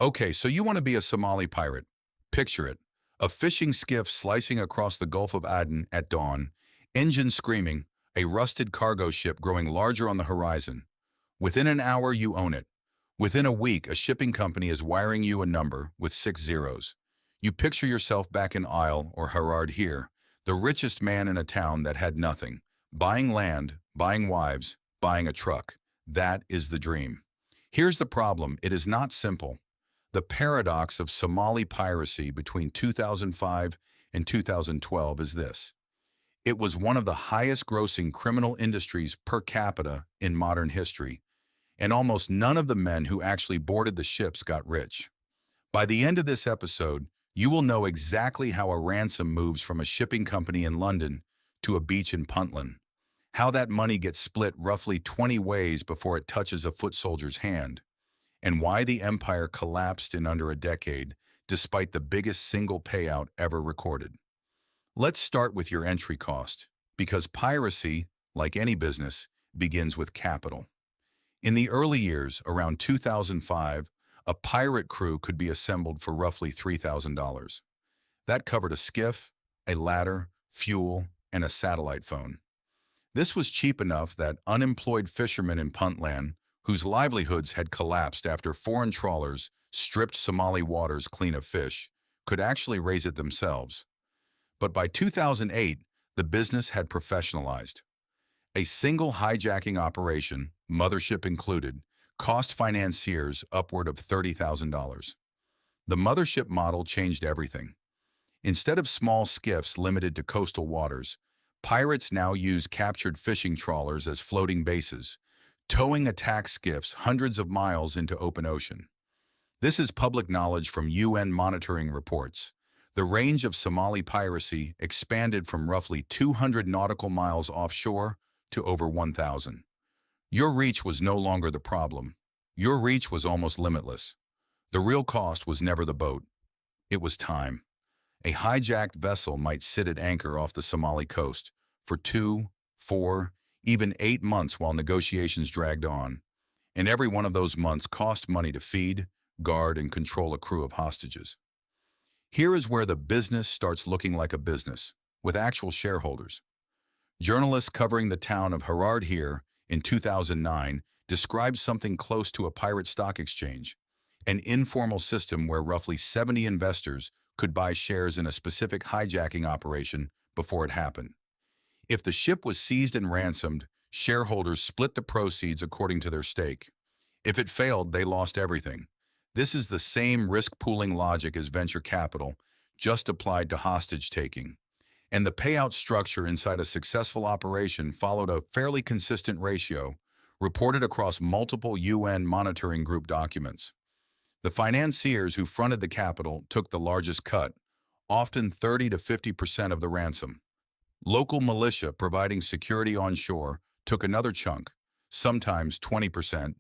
Okay, so you want to be a Somali pirate. Picture it. A fishing skiff slicing across the Gulf of Aden at dawn, engine screaming, a rusted cargo ship growing larger on the horizon. Within an hour, you own it. Within a week, a shipping company is wiring you a number with 6 zeros. You picture yourself back in Isle or Harardheere, the richest man in a town that had nothing, buying land, buying wives, buying a truck. That is the dream. Here's the problem. It is not simple. The paradox of Somali piracy between 2005 and 2012 is this. It was one of the highest grossing criminal industries per capita in modern history, and almost none of the men who actually boarded the ships got rich. By the end of this episode, you will know exactly how a ransom moves from a shipping company in London to a beach in Puntland, how that money gets split roughly 20 ways before it touches a foot soldier's hand, and why the empire collapsed in under a decade despite the biggest single payout ever recorded. Let's start with your entry cost, because piracy, like any business, begins with capital. In the early years, around 2005, a pirate crew could be assembled for roughly $3,000. That covered a skiff, a ladder, fuel, and a satellite phone. This was cheap enough that unemployed fishermen in Puntland, whose livelihoods had collapsed after foreign trawlers stripped Somali waters clean of fish, could actually raise it themselves. But by 2008, the business had professionalized. A single hijacking operation, mothership included, cost financiers upward of $30,000. The mothership model changed everything. Instead of small skiffs limited to coastal waters, pirates now use captured fishing trawlers as floating bases, towing attack skiffs hundreds of miles into open ocean. This is public knowledge from UN monitoring reports. The range of Somali piracy expanded from roughly 200 nautical miles offshore to over 1,000. Your reach was no longer the problem. Your reach was almost limitless. The real cost was never the boat. It was time. A hijacked vessel might sit at anchor off the Somali coast for 2, 4, even 8 months while negotiations dragged on. And every one of those months cost money to feed, guard, and control a crew of hostages. Here is where the business starts looking like a business, with actual shareholders. Journalists covering the town of Harardheere in 2009 described something close to a pirate stock exchange, an informal system where roughly 70 investors could buy shares in a specific hijacking operation before it happened. If the ship was seized and ransomed, shareholders split the proceeds according to their stake. If it failed, they lost everything. This is the same risk-pooling logic as venture capital, just applied to hostage-taking. And the payout structure inside a successful operation followed a fairly consistent ratio, reported across multiple UN monitoring group documents. The financiers who fronted the capital took the largest cut, often 30 to 50% of the ransom. Local militia providing security on shore took another chunk, sometimes 20%,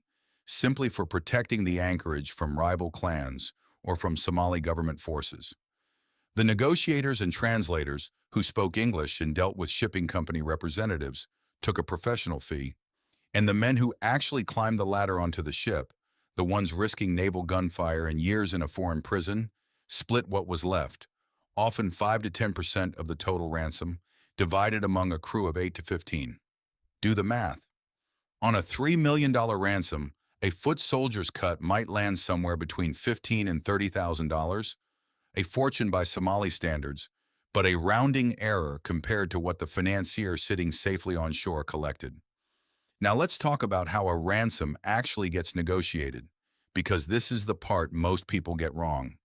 simply for protecting the anchorage from rival clans or from Somali government forces. The negotiators and translators, who spoke English and dealt with shipping company representatives, took a professional fee, and the men who actually climbed the ladder onto the ship, the ones risking naval gunfire and years in a foreign prison, split what was left, often 5 to 10% of the total ransom, divided among a crew of 8 to 15. Do the math. On a $3 million ransom, a foot soldier's cut might land somewhere between $15,000 and $30,000, a fortune by Somali standards, but a rounding error compared to what the financier sitting safely on shore collected. Now let's talk about how a ransom actually gets negotiated, because this is the part most people get wrong.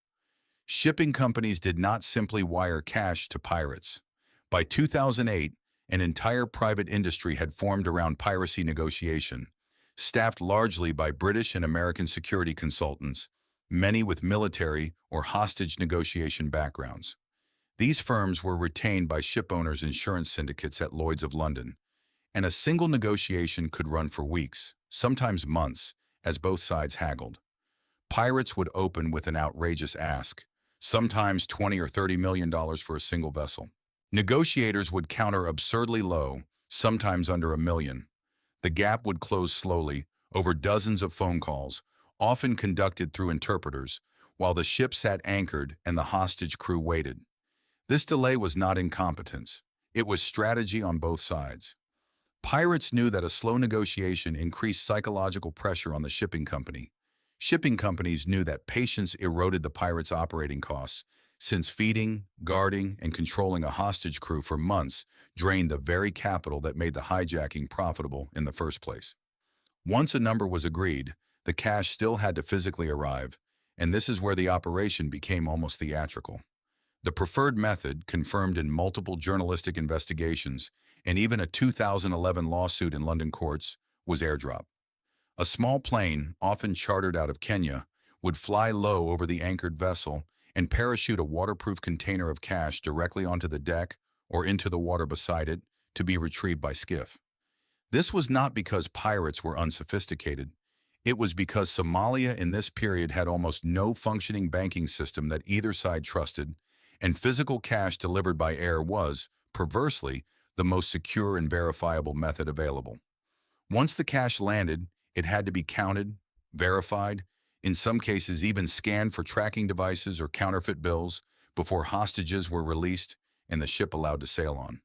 Shipping companies did not simply wire cash to pirates. By 2008, an entire private industry had formed around piracy negotiation, staffed largely by British and American security consultants, many with military or hostage negotiation backgrounds. These firms were retained by shipowners' insurance syndicates at Lloyd's of London, and a single negotiation could run for weeks, sometimes months, as both sides haggled. Pirates would open with an outrageous ask, sometimes $20 or $30 million for a single vessel. Negotiators would counter absurdly low, sometimes under $1 million. The gap would close slowly, over dozens of phone calls, often conducted through interpreters, while the ship sat anchored and the hostage crew waited. This delay was not incompetence. It was strategy on both sides. Pirates knew that a slow negotiation increased psychological pressure on the shipping company. Shipping companies knew that patience eroded the pirates' operating costs, since feeding, guarding, and controlling a hostage crew for months drained the very capital that made the hijacking profitable in the first place. Once a number was agreed, the cash still had to physically arrive, and this is where the operation became almost theatrical. The preferred method, confirmed in multiple journalistic investigations and even a 2011 lawsuit in London courts, was airdrop. A small plane, often chartered out of Kenya, would fly low over the anchored vessel and parachute a waterproof container of cash directly onto the deck or into the water beside it to be retrieved by skiff. This was not because pirates were unsophisticated. It was because Somalia in this period had almost no functioning banking system that either side trusted, and physical cash delivered by air was, perversely, the most secure and verifiable method available. Once the cash landed, it had to be counted, verified, in some cases even scanned for tracking devices or counterfeit bills before hostages were released and the ship allowed to sail on.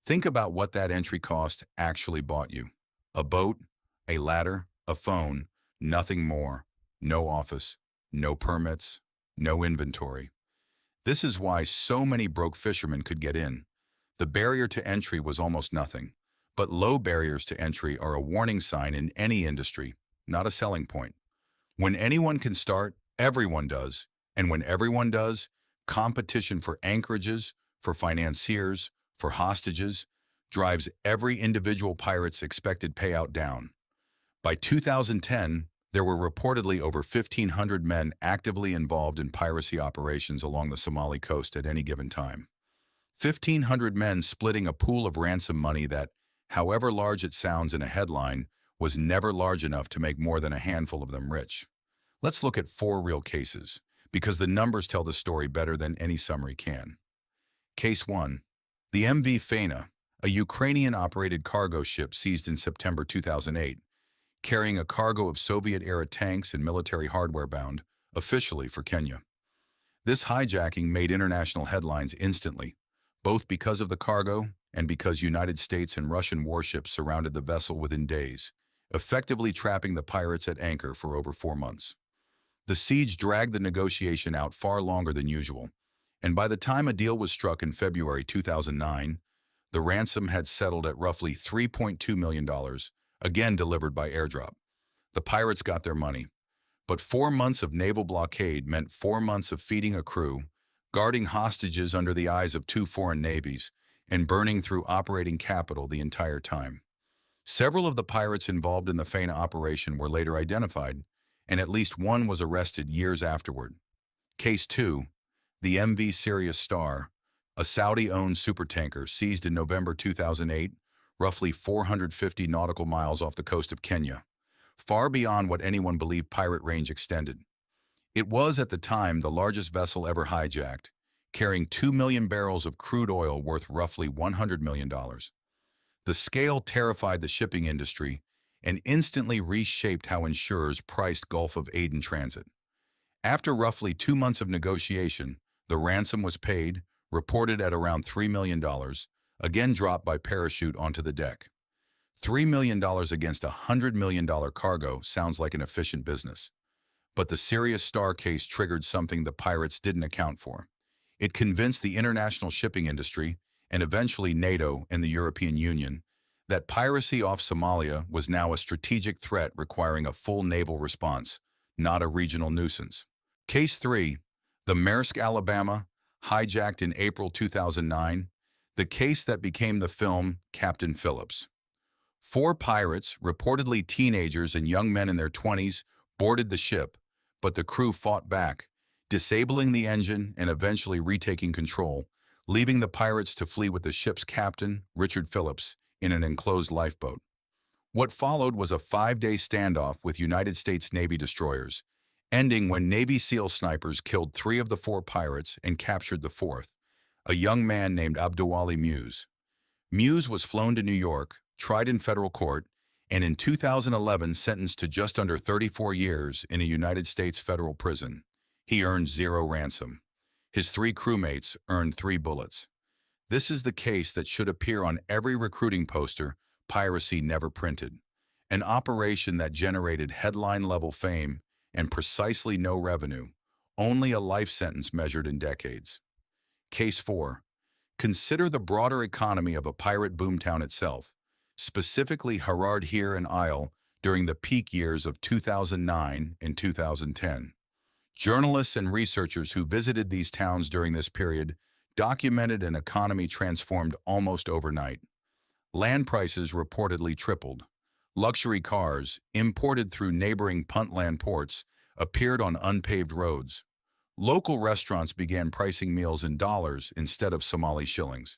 Think about what that entry cost actually bought you. A boat, a ladder, a phone, nothing more. No office, no permits, no inventory. This is why so many broke fishermen could get in. The barrier to entry was almost nothing. But low barriers to entry are a warning sign in any industry, not a selling point. When anyone can start, everyone does. And when everyone does, competition for anchorages, for financiers, for hostages, drives every individual pirate's expected payout down. By 2010, there were reportedly over 1,500 men actively involved in piracy operations along the Somali coast at any given time. 1,500 men splitting a pool of ransom money that, however large it sounds in a headline, was never large enough to make more than a handful of them rich. Let's look at 4 real cases, because the numbers tell the story better than any summary can. Case 1. The MV Faina, a Ukrainian-operated cargo ship seized in September 2008, carrying a cargo of Soviet-era tanks and military hardware bound, officially for Kenya. This hijacking made international headlines instantly, both because of the cargo and because United States and Russian warships surrounded the vessel within days, effectively trapping the pirates at anchor for over 4 months. The siege dragged the negotiation out far longer than usual, and by the time a deal was struck in February 2009, the ransom had settled at roughly $3.2 million, again delivered by airdrop. The pirates got their money, but 4 months of naval blockade meant 4 months of feeding a crew, guarding hostages under the eyes of 2 foreign navies, and burning through operating capital the entire time. Several of the pirates involved in the Faina operation were later identified, and at least one was arrested years afterward. Case 2. The MV Sirius Star, a Saudi-owned supertanker seized in November 2008, roughly 450 nautical miles off the coast of Kenya, far beyond what anyone believed pirate range extended. It was, at the time, the largest vessel ever hijacked, carrying 2 million barrels of crude oil worth roughly $100 million. The scale terrified the shipping industry and instantly reshaped how insurers priced Gulf of Aden transit. After roughly 2 months of negotiation, the ransom was paid, reported at around $3 million, again dropped by parachute onto the deck. $3 million against a $100 million cargo sounds like an efficient business. But the Sirius Star case triggered something the pirates didn't account for. It convinced the international shipping industry, and eventually NATO and the European Union, that piracy off Somalia was now a strategic threat requiring a full naval response, not a regional nuisance. Case 3. The Maersk Alabama, hijacked in April 2009, the case that became the film Captain Phillips. 4 pirates, reportedly teenagers and young men in their 20s, boarded the ship, but the crew fought back, disabling the engine and eventually retaking control, leaving the pirates to flee with the ship's captain, Richard Phillips, in an enclosed lifeboat. What followed was a 5-day standoff with United States Navy destroyers, ending when Navy SEAL snipers killed 3 of the 4 pirates and captured the 4th, a young man named Abdulwali Muse. Muse was flown to New York, tried in federal court, and in 2011 sentenced to just under 34 years in a United States federal prison. He earned zero ransom. His 3 crewmates earned 3 bullets. This is the case that should appear on every recruiting poster Piracy never printed. An operation that generated headline-level fame and precisely no revenue, only a life sentence measured in decades. Case 4. Consider the broader economy of a pirate boomtown itself, specifically Harardheere and Isle during the peak years of 2009 and 2010. Journalists and researchers who visited these towns during this period documented an economy transformed almost overnight. Land prices reportedly tripled. Luxury cars, imported through neighboring Puntland ports, appeared on unpaved roads. Local restaurants began pricing meals in dollars instead of Somali shillings.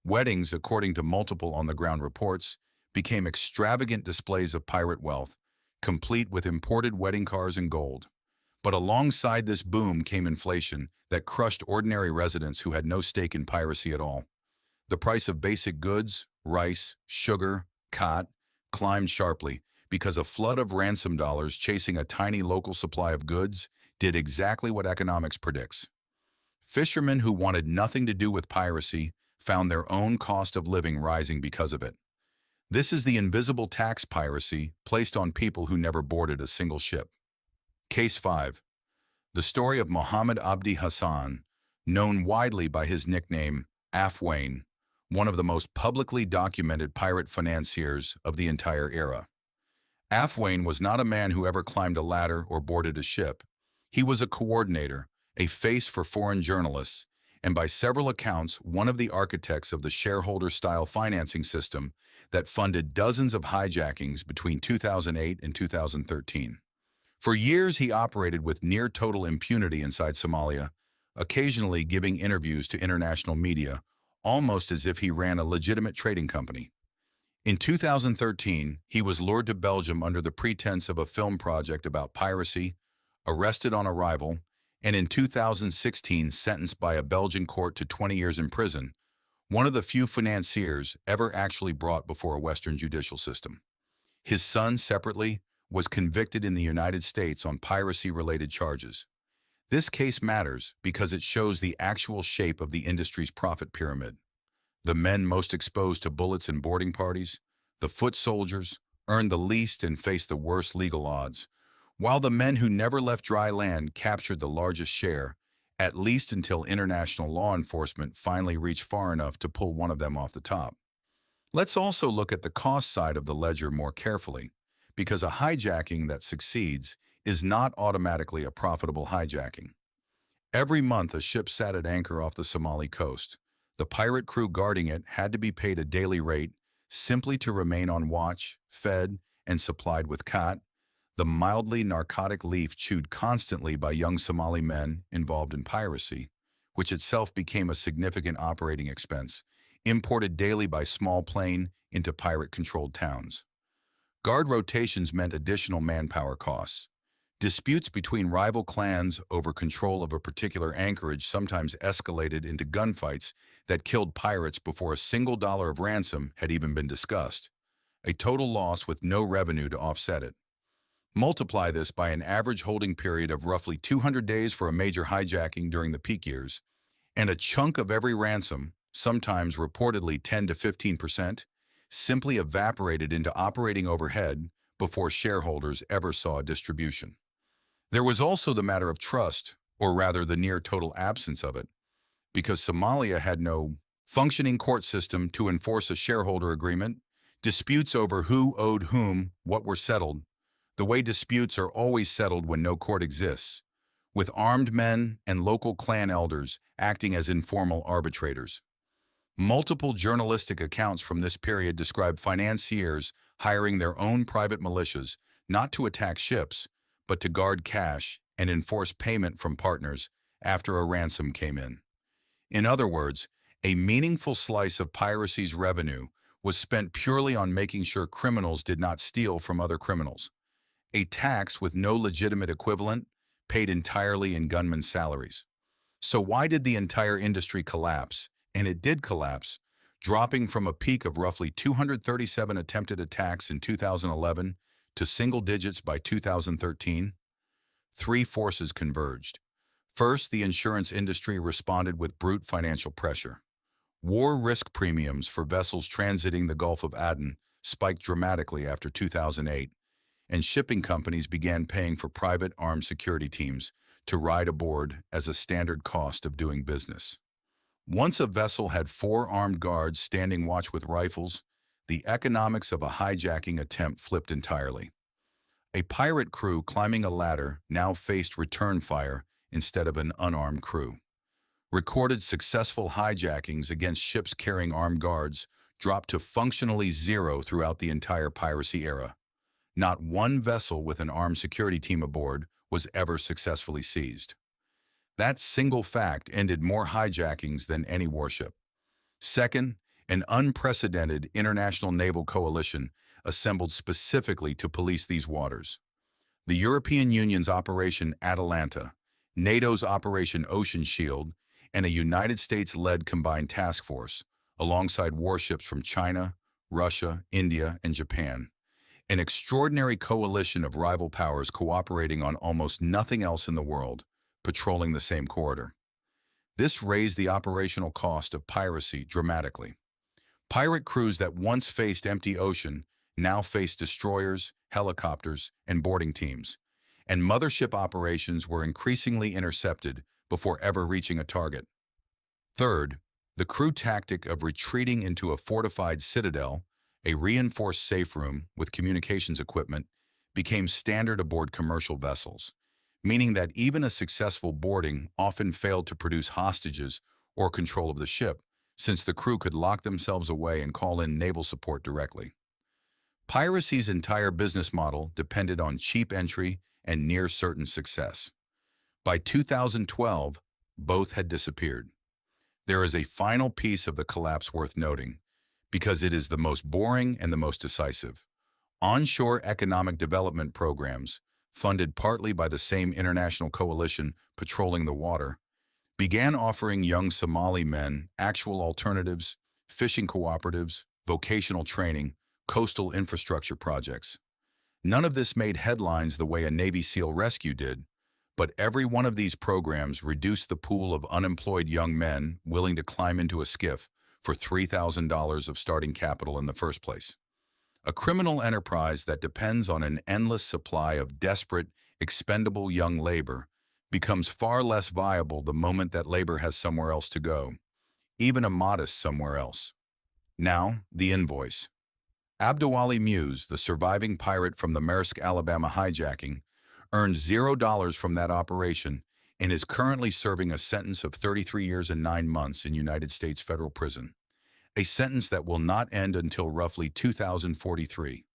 Weddings, according to multiple on-the-ground reports, became extravagant displays of pirate wealth, complete with imported wedding cars and gold. But alongside this boom came inflation that crushed ordinary residents who had no stake in piracy at all. The price of basic goods, rice, sugar, cot, climbed sharply because a flood of ransom dollars chasing a tiny local supply of goods did exactly what economics predicts. Fishermen who wanted nothing to do with piracy found their own cost of living rising because of it. This is the invisible tax piracy placed on people who never boarded a single ship. Case 5. The story of Mohamed Abdi Hassan, known widely by his nickname Afweyne, one of the most publicly documented pirate financiers of the entire era. Afweyne was not a man who ever climbed a ladder or boarded a ship. He was a coordinator, a face for foreign journalists, and by several accounts, one of the architects of the shareholder-style financing system that funded dozens of hijackings between 2008 and 2013. For years, he operated with near-total impunity inside Somalia, occasionally giving interviews to international media, almost as if he ran a legitimate trading company. In 2013, he was lured to Belgium under the pretense of a film project about piracy, arrested on arrival, and in 2016 sentenced by a Belgian court to 20 years in prison, one of the few financiers ever actually brought before a Western judicial system. His son, separately, was convicted in the United States on piracy-related charges. This case matters because it shows the actual shape of the industry's profit pyramid. The men most exposed to bullets and boarding parties, the foot soldiers, earned the least and faced the worst legal odds, while the men who never left dry land captured the largest share, at least until international law enforcement finally reached far enough to pull one of them off the top. Let's also look at the cost side of the ledger more carefully, because a hijacking that succeeds is not automatically a profitable hijacking. Every month a ship sat at anchor off the Somali coast. The pirate crew guarding it had to be paid a daily rate simply to remain on watch, fed, and supplied with khat, the mildly narcotic leaf chewed constantly by young Somali men involved in piracy, which itself became a significant operating expense, imported daily by small plane into pirate-controlled towns. Guard rotations meant additional manpower costs. Disputes between rival clans over control of a particular anchorage sometimes escalated into gunfights that killed pirates before a single dollar of ransom had even been discussed, a total loss with no revenue to offset it. Multiply this by an average holding period of roughly 200 days for a major hijacking during the peak years, and a chunk of every ransom, sometimes reportedly 10 to 15%, simply evaporated into operating overhead before shareholders ever saw a distribution. There was also the matter of trust, or rather the near-total absence of it, because Somalia had no functioning court system to enforce a shareholder agreement. Disputes over who owed whom what were settled, the way disputes are always settled when no court exists, with armed men and local clan elders acting as informal arbitrators. Multiple journalistic accounts from this period describe financiers hiring their own private militias not to attack ships, but to guard cash and enforce payment from partners after a ransom came in. In other words, a meaningful slice of piracy's revenue was spent purely on making sure criminals did not steal from other criminals. A tax with no legitimate equivalent, paid entirely in gunmen's salaries. So why did the entire industry collapse? And it did collapse, dropping from a peak of roughly 237 attempted attacks in 2011 to single digits by 2013. Three forces converged. First, the insurance industry responded with brute financial pressure. War risk premiums for vessels transiting the Gulf of Aden spiked dramatically after 2008, and shipping companies began paying for private armed security teams to ride aboard as a standard cost of doing business. Once a vessel had 4 armed guards standing watch with rifles, the economics of a hijacking attempt flipped entirely. A pirate crew climbing a ladder now faced return fire instead of an unarmed crew. Recorded successful hijackings against ships carrying armed guards dropped to functionally zero throughout the entire piracy era. Not one vessel with an armed security team aboard was ever successfully seized. That single fact ended more hijackings than any warship. Second, an unprecedented international naval coalition assembled specifically to police these waters. The European Union's Operation Atalanta, NATO's Operation Ocean Shield, and a United States-led combined task force, alongside warships from China, Russia, India, and Japan. An extraordinary coalition of rival powers cooperating on almost nothing else in the world, patrolling the same corridor. This raised the operational cost of piracy dramatically. Pirate crews that once faced empty ocean now faced destroyers, helicopters, and boarding teams, and mothership operations were increasingly intercepted before ever reaching a target. Third, the crew tactic of retreating into a fortified citadel, a reinforced safe room with communications equipment, became standard aboard commercial vessels, meaning that even a successful boarding often failed to produce hostages or control of the ship, since the crew could lock themselves away and call in naval support directly. Piracy's entire business model depended on cheap entry and near-certain success. By 2012, both had disappeared. There is a final piece of the collapse worth noting, because it is the most boring and the most decisive. Onshore economic development programs, funded partly by the same international coalition patrolling the water, began offering young Somali men actual alternatives, fishing cooperatives, vocational training, coastal infrastructure projects. None of this made headlines the way a Navy SEAL rescue did, but every one of these programs reduced the pool of unemployed young men willing to climb into a skiff for $3,000 of starting capital in the first place. A criminal enterprise that depends on an endless supply of desperate, expendable young labor becomes far less viable the moment that labor has somewhere else to go, even a modest somewhere else. Now, the invoice. Abdulwali Muse, the surviving pirate from the Maersk Alabama hijacking, earned $0 from that operation and is currently serving a sentence of 33 years and 9 months in United States federal prison, a sentence that will not end until roughly 2043.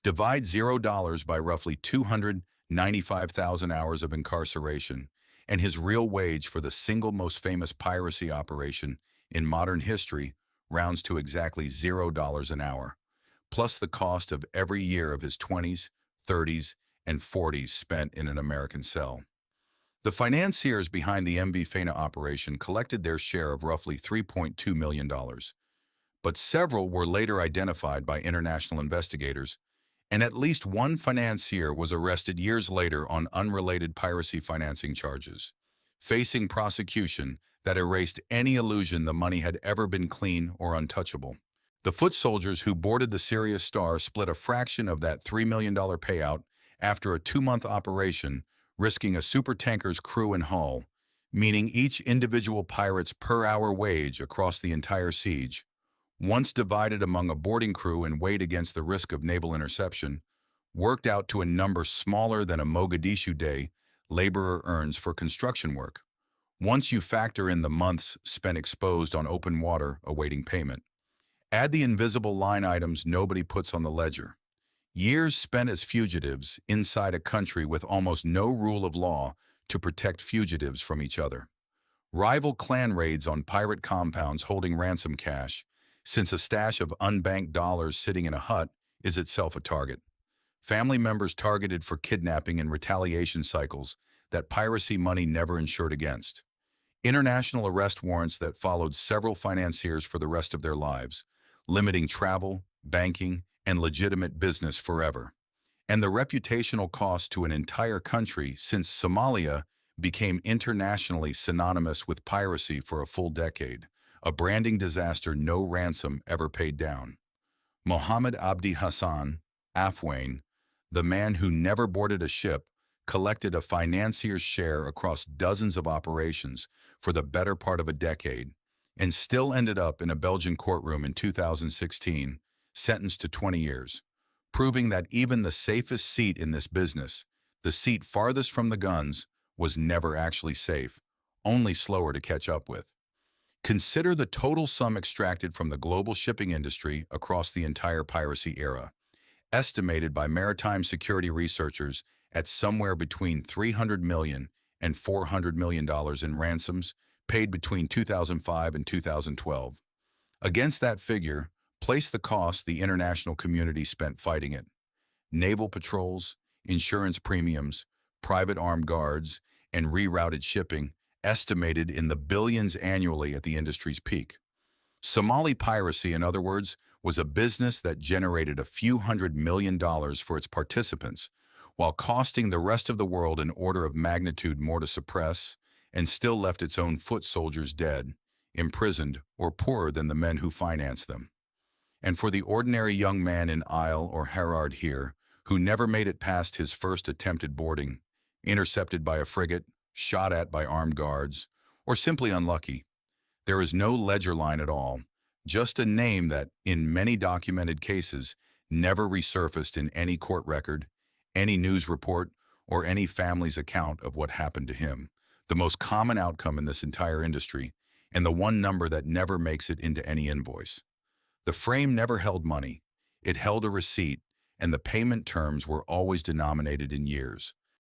Divide $0 by roughly 295,000 hours of incarceration, and his real wage for the single most famous piracy operation in modern history rounds to exactly $0 an hour, plus the cost of every year of his 20s, 30s, and 40s spent in an American cell. The financiers behind the MV Faina operation collected their share of roughly $3.2 million, but several were later identified by international investigators, and at least one financier was arrested years later on unrelated piracy financing charges, facing prosecution that erased any illusion the money had ever been clean or untouchable. The foot soldiers who boarded the Sirius Star split a fraction of that $3 million payout after a 2-month operation, risking a supertanker's crew and hull, meaning each individual pirate's per-hour wage across the entire siege, once divided among a boarding crew and weighed against the risk of naval interception, worked out to a number smaller than a Mogadishu day laborer earns for construction work, once you factor in the months spent exposed on open water awaiting payment. Add the invisible line items nobody puts on the ledger. Years spent as fugitives inside a country with almost no rule of law to protect fugitives from each other. Rival clan raids on pirate compounds holding ransom cash, since a stash of unbanked dollars sitting in a hut is itself a target. Family members targeted for kidnapping and retaliation cycles that piracy money never insured against. International arrest warrants that followed several financiers for the rest of their lives, limiting travel, banking, and legitimate business forever. And the reputational cost to an entire country since Somalia became internationally synonymous with piracy for a full decade, a branding disaster no ransom ever paid down. Mohamed Abdi Hassan, Afweyne, the man who never boarded a ship, collected a financier's share across dozens of operations for the better part of a decade, and still ended up in a Belgian courtroom in 2016, sentenced to 20 years, proving that even the safest seat in this business, the seat farthest from the guns, was never actually safe, only slower to catch up with. Consider the total sum extracted from the global shipping industry across the entire piracy era, estimated by maritime security researchers at somewhere between $300 million and $400 million in ransoms paid between 2005 and 2012. Against that figure, place the cost the international community spent fighting it. Naval patrols, insurance premiums, private armed guards, and rerouted shipping estimated in the billions annually at the industry's peak. Somali piracy, in other words, was a business that generated a few $100 million for its participants, while costing the rest of the world an order of magnitude more to suppress, and still left its own foot soldiers dead, imprisoned, or poorer than the men who financed them. And for the ordinary young man in Isle or Harardheere, who never made it past his first attempted boarding, intercepted by a frigate, shot at by armed guards, or simply unlucky, there is no ledger line at all, just a name that, in many documented cases, never resurfaced in any court record, any news report, or any family's account of what happened to him, the most common outcome in this entire industry, and the one number that never makes it into any invoice. The frame never held money, it held a receipt, and the payment terms were always denominated in years.